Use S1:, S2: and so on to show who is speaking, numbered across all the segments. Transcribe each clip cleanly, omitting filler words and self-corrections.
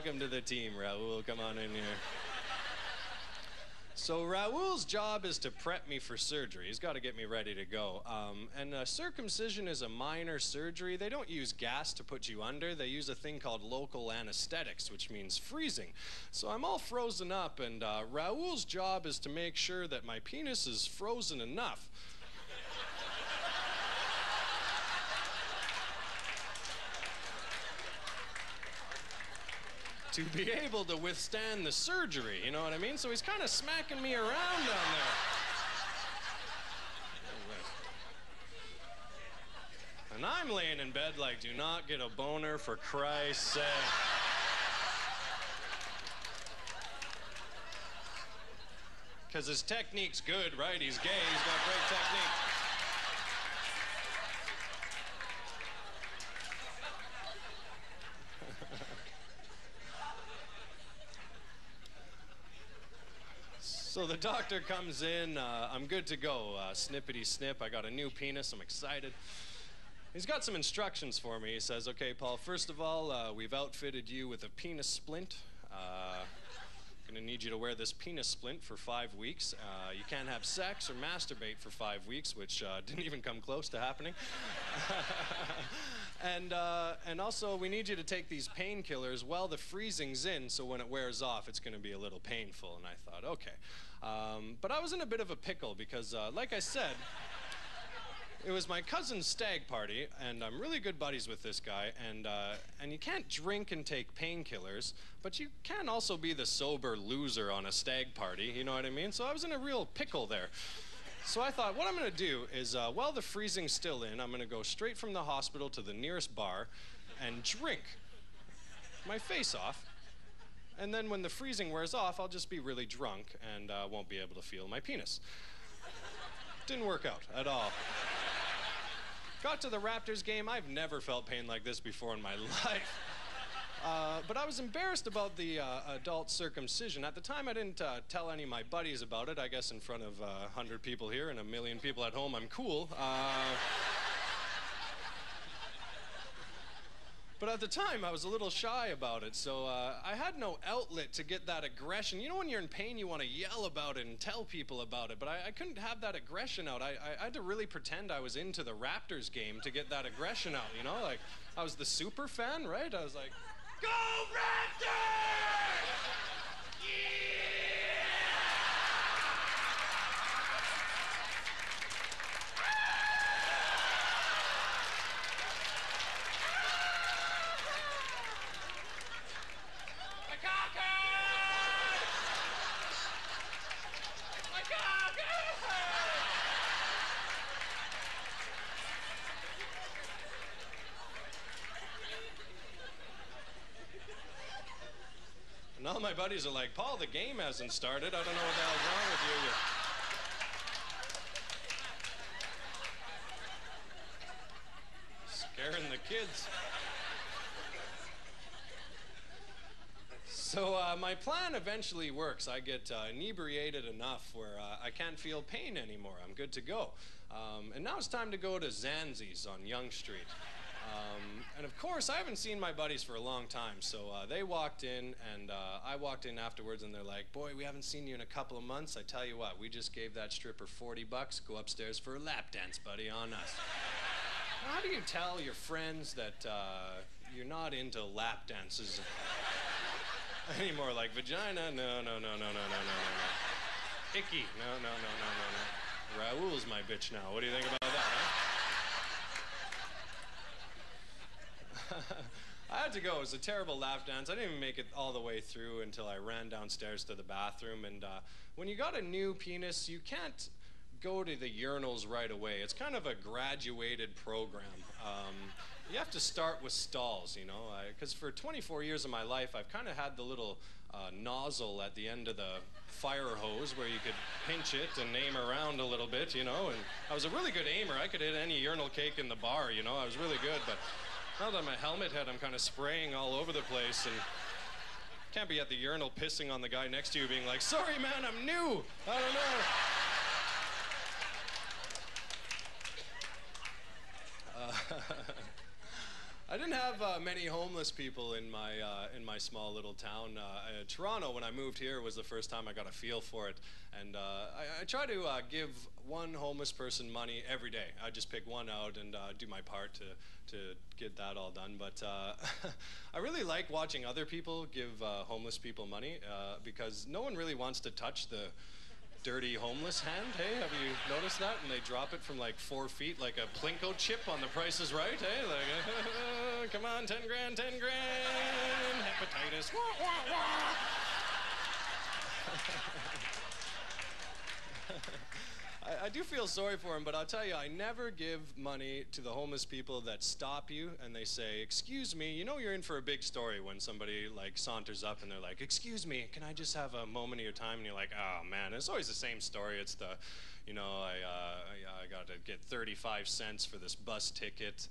S1: Welcome to the team, Raul. Come on in here. So Raul's job is to prep me for surgery. He's got to get me ready to go. And circumcision is a minor surgery. They don't use gas to put you under. They use a thing called local anesthetics, which means freezing. So I'm all frozen up, and Raul's job is to make sure that my penis is frozen enough to be able to withstand the surgery, you know what I mean? So he's kind of smacking me around down there. And I'm laying in bed like, do not get a boner for Christ's sake. Because his technique's good, right? He's gay, he's got great technique. So the doctor comes in, I'm good to go, snippety snip, I got a new penis, I'm excited. He's got some instructions for me. He says, okay, Paul, first of all, we've outfitted you with a penis splint. Gonna need you to wear this penis splint for 5 weeks. You can't have sex or masturbate for 5 weeks, which didn't even come close to happening. And also, we need you to take these painkillers while the freezing's in, so when it wears off, it's gonna be a little painful. And I thought, okay. But I was in a bit of a pickle because, like I said, it was my cousin's stag party, and I'm really good buddies with this guy, and you can't drink and take painkillers, but you can also be the sober loser on a stag party, you know what I mean? So I was in a real pickle there. So I thought, what I'm gonna do is, while the freezing's still in, I'm gonna go straight from the hospital to the nearest bar and drink my face off. And then when the freezing wears off, I'll just be really drunk and won't be able to feel my penis. Didn't work out at all. Got to the Raptors game. I've never felt pain like this before in my life. But I was embarrassed about the adult circumcision. At the time, I didn't tell any of my buddies about it. I guess in front of 100 people here and 1 million people at home, I'm cool. But at the time, I was a little shy about it, so I had no outlet to get that aggression. You know, when you're in pain, you want to yell about it and tell people about it, but I couldn't have that aggression out. I had to really pretend I was into the Raptors game to get that aggression out, you know? Like, I was the super fan, right? I was like, go Raptors! Yeah! And all my buddies are like, Paul, the game hasn't started. I don't know what the hell's wrong with you. Scaring the kids. So my plan eventually works. I get inebriated enough where I can't feel pain anymore. I'm good to go. And now it's time to go to Zanzi's on Yonge Street. And of course, I haven't seen my buddies for a long time, so they walked in, and I walked in afterwards, and they're like, boy, we haven't seen you in a couple of months. I tell you what, we just gave that stripper 40 bucks. Go upstairs for a lap dance, buddy, on us. How do you tell your friends that you're not into lap dances anymore? Like vagina? No, no, no, no, no, no, no, no. Icky? No, no, no, no, no, no. Raul's my bitch now. What do you think about that, huh? I had to go. It was a terrible lap dance. I didn't even make it all the way through until I ran downstairs to the bathroom. And when you got a new penis, you can't go to the urinals right away. It's kind of a graduated program. You have to start with stalls, you know, because for 24 years of my life, I've kind of had the little nozzle at the end of the fire hose where you could pinch it and aim around a little bit, you know, and I was a really good aimer. I could hit any urinal cake in the bar, you know, I was really good, but now that I'm a helmet head, I'm kind of spraying all over the place, and can't be at the urinal pissing on the guy next to you being like, sorry man, I'm new, I don't know. I didn't have many homeless people in my small little town. Toronto, when I moved here, was the first time I got a feel for it. And I try to give one homeless person money every day. I just pick one out and do my part to get that all done. But I really like watching other people give homeless people money because no one really wants to touch the dirty homeless hand. Hey, have you noticed that? And they drop it from like 4 feet like a Plinko chip on The Price is Right. Hey, like, come on, 10 grand, 10 grand, hepatitis. Wah, wah, wah. I do feel sorry for him, but I'll tell you, I never give money to the homeless people that stop you and they say, excuse me, you know you're in for a big story when somebody like saunters up and they're like, excuse me, can I just have a moment of your time? And you're like, oh man, it's always the same story. It's the, you know, I got to get 35 cents for this bus ticket,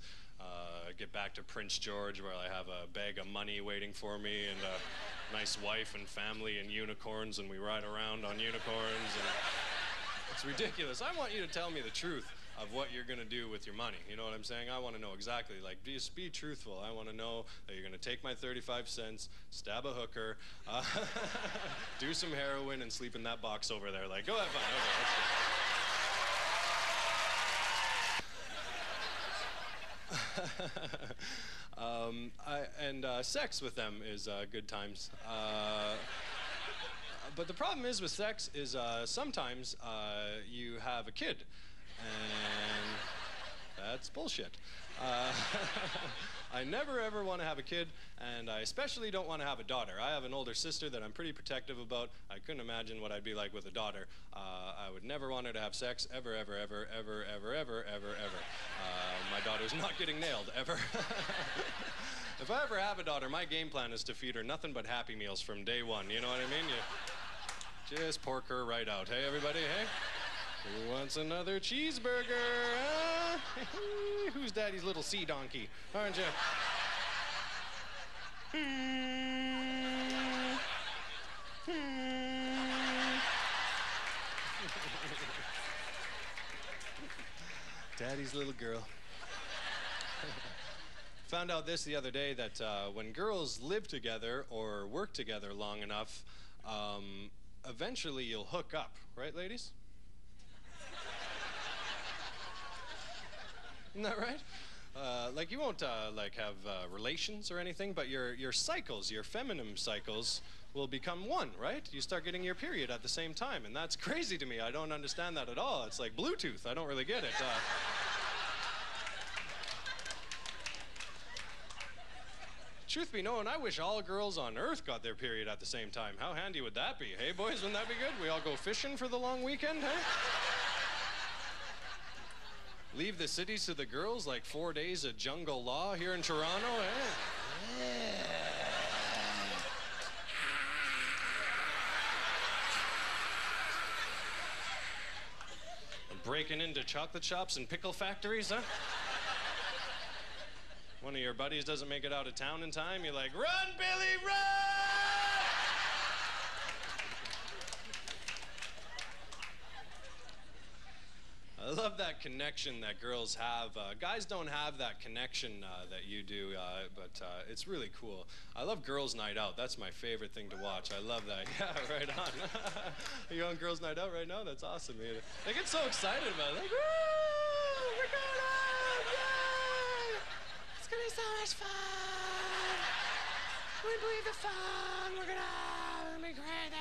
S1: get back to Prince George where I have a bag of money waiting for me and a nice wife and family and unicorns, and we ride around on unicorns. And it's ridiculous. I want you to tell me the truth of what you're going to do with your money. You know what I'm saying? I want to know exactly. Like, just be truthful. I want to know that you're going to take my 35 cents, stab a hooker, do some heroin, and sleep in that box over there. Like, go have fun. Okay, that's good. Sex with them is good times. But the problem is with sex is sometimes you have a kid, and that's bullshit. I never ever want to have a kid, and I especially don't want to have a daughter. I have an older sister that I'm pretty protective about. I couldn't imagine what I'd be like with a daughter. I would never want her to have sex, ever, ever, ever, ever, ever, ever, ever, ever. My daughter's not getting nailed, ever. If I ever have a daughter, my game plan is to feed her nothing but Happy Meals from day one. You know what I mean? Just pork her right out. Hey, everybody, hey? Who wants another cheeseburger? Huh? Who's daddy's little sea donkey? Aren't you? Daddy's little girl. Found out this the other day that when girls live together or work together long enough, eventually you'll hook up, right, ladies? Isn't that right? Like you won't like have relations or anything, but your cycles, your feminine cycles, will become one, right? You start getting your period at the same time, and that's crazy to me. I don't understand that at all. It's like Bluetooth. I don't really get it. Truth be known, I wish all girls on Earth got their period at the same time. How handy would that be? Hey, boys, wouldn't that be good? We all go fishing for the long weekend, hey? Leave the cities to the girls like 4 days of jungle law here in Toronto, eh? Breaking into chocolate shops and pickle factories, huh? One of your buddies doesn't make it out of town in time, you're like, run, Billy, run! I love that connection that girls have. Guys don't have that connection that you do, but it's really cool. I love Girls' Night Out. That's my favorite thing to watch. I love that. Yeah, right on. Are you on Girls' Night Out right now? That's awesome. They get so excited about it. Like, woo! We're going out! Yay! It's gonna be so much fun! We believe the fun! We're gonna be crazy!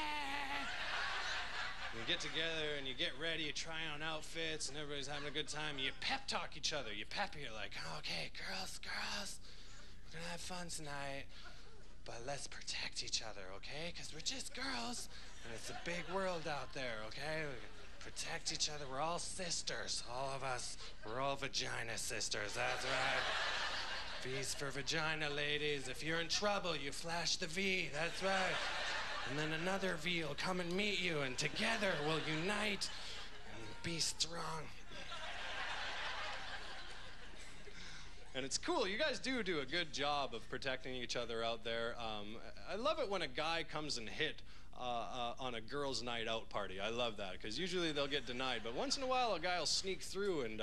S1: You get together and you get ready, you try on outfits, and everybody's having a good time. You pep talk each other. You pep, you're like, okay, girls, we're gonna have fun tonight, but let's protect each other, okay? Because we're just girls, and it's a big world out there, okay? We protect each other. We're all sisters, all of us. We're all vagina sisters, that's right. V's for vagina, ladies. If you're in trouble, you flash the V, that's right. And then another V will come and meet you, and together we'll unite and be strong. And it's cool. You guys do a good job of protecting each other out there. I love it when a guy comes and hit on a girls' night out party. I love that, because usually they'll get denied. But once in a while, a guy will sneak through and